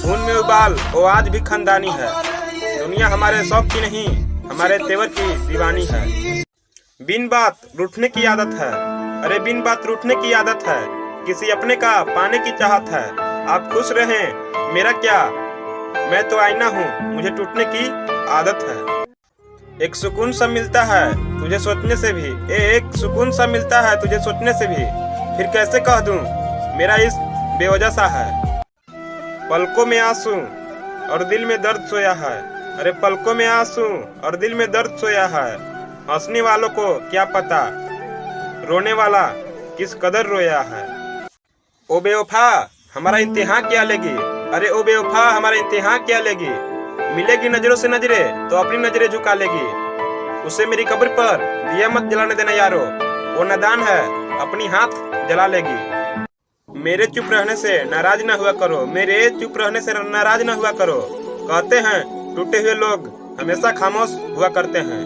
खून में उबाल वो आज भी खानदानी है। दुनिया हमारे शौक की नहीं, हमारे तेवर की दीवानी है। बिन बात रूठने की आदत है, अरे बिन बात रूठने की आदत है। किसी अपने का पाने की चाहत है। आप खुश रहें मेरा क्या, मैं तो आईना हूँ, मुझे टूटने की आदत है। एक सुकून सा मिलता है तुझे सोचने से भी, एक सुकून सा मिलता है तुझे सोचने से भी। फिर कैसे कह दूं मेरा इश्क बेवजह सा है। पलकों में आंसू और दिल में दर्द सोया है, अरे पलकों में आंसू और दिल में दर्द सोया है। हंसने वालों को क्या पता रोने वाला किस कदर रोया है। ओ बेवफा हमारा इम्तिहान क्या लेगी, अरे ओ बेवफा हमारा इम्तिहान क्या लेगी। मिलेगी नजरों से नजरें तो अपनी नजरें झुका लेगी। उसे मेरी कब्र पर दिया मत जलाने देना यारो, वो नादान है अपनी हाथ जला लेगी। मेरे चुप रहने से नाराज न हुआ करो, मेरे चुप रहने से नाराज न हुआ करो। कहते हैं टूटे हुए लोग हमेशा खामोश हुआ करते हैं।